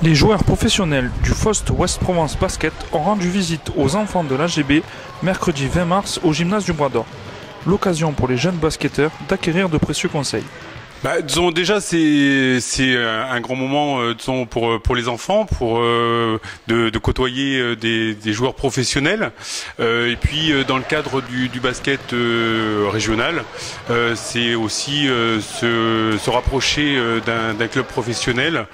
Les joueurs professionnels du Faust Ouest Provence Basket ont rendu visite aux enfants de l'AGB mercredi 20 mars au gymnase du Bras d'Or. L'occasion pour les jeunes basketteurs d'acquérir de précieux conseils. Disons déjà c'est un grand moment disons pour les enfants de côtoyer des joueurs professionnels et puis dans le cadre du basket régional c'est aussi se rapprocher d'un club professionnel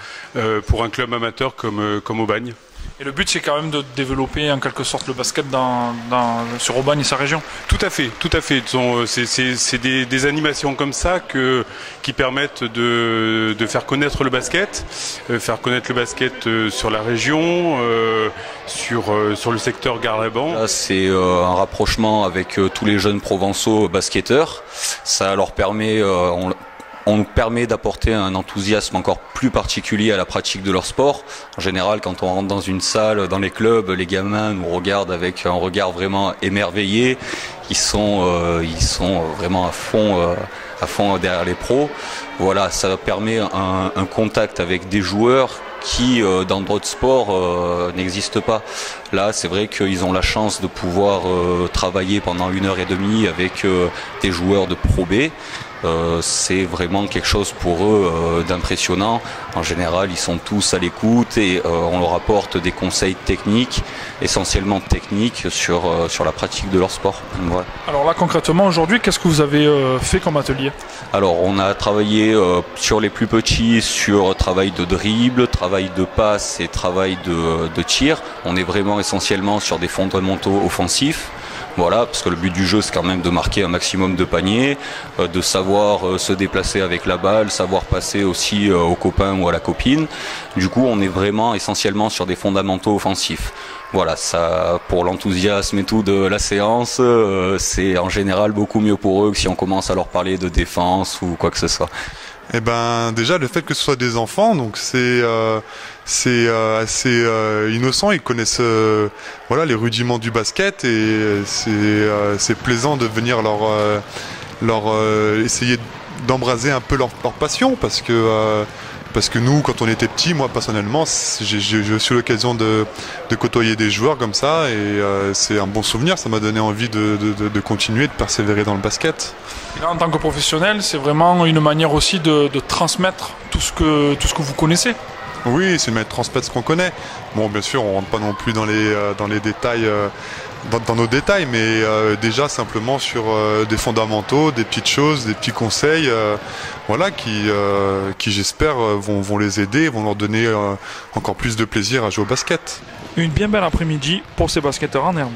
pour un club amateur comme Aubagne. Et le but, c'est quand même de développer en quelque sorte le basket sur Aubagne et sa région. Tout à fait, tout à fait. C'est des animations comme ça qui permettent de faire connaître le basket sur la région, sur le secteur Gare-les-Bains. Là, c'est un rapprochement avec tous les jeunes provençaux basketteurs. Ça leur permet, on nous permet d'apporter un enthousiasme encore plus particulier à la pratique de leur sport. En général, quand on rentre dans une salle, dans les clubs, les gamins nous regardent avec un regard vraiment émerveillé. Ils sont vraiment à fond derrière les pros. Voilà, ça permet un contact avec des joueurs qui dans d'autres sports n'existent pas. Là, c'est vrai qu'ils ont la chance de pouvoir travailler pendant 1h30 avec des joueurs de Pro B. C'est vraiment quelque chose pour eux d'impressionnant. En général, ils sont tous à l'écoute et on leur apporte des conseils techniques, essentiellement techniques sur la pratique de leur sport. Voilà. Alors là, concrètement, aujourd'hui, qu'est-ce que vous avez fait comme atelier? Alors, on a travaillé sur les plus petits, sur travail de dribble, travail de passe et travail de tir. On est vraiment essentiellement sur des fondamentaux offensifs. Voilà, parce que le but du jeu, c'est quand même de marquer un maximum de paniers, de savoir se déplacer avec la balle, savoir passer aussi au copain ou à la copine. Du coup, on est vraiment essentiellement sur des fondamentaux offensifs. Voilà, ça, pour l'enthousiasme et tout de la séance, c'est en général beaucoup mieux pour eux que si on commence à leur parler de défense ou quoi que ce soit. Eh ben, déjà, le fait que ce soit des enfants, donc c'est assez innocent. Ils connaissent voilà les rudiments du basket et c'est plaisant de venir leur essayer d'embraser un peu leur passion parce que nous, quand on était petits, moi personnellement, j'ai eu l'occasion de côtoyer des joueurs comme ça et c'est un bon souvenir. Ça m'a donné envie de continuer, de persévérer dans le basket. Et là, en tant que professionnel, c'est vraiment une manière aussi de transmettre tout ce que vous connaissez. Oui, c'est une manière de transmettre ce qu'on connaît. Bon, bien sûr, on rentre pas non plus dans les détails. Dans nos détails, mais déjà simplement sur des fondamentaux, des petites choses, des petits conseils, voilà, qui j'espère vont les aider, vont leur donner encore plus de plaisir à jouer au basket. Une bien belle après-midi pour ces basketteurs en herbe.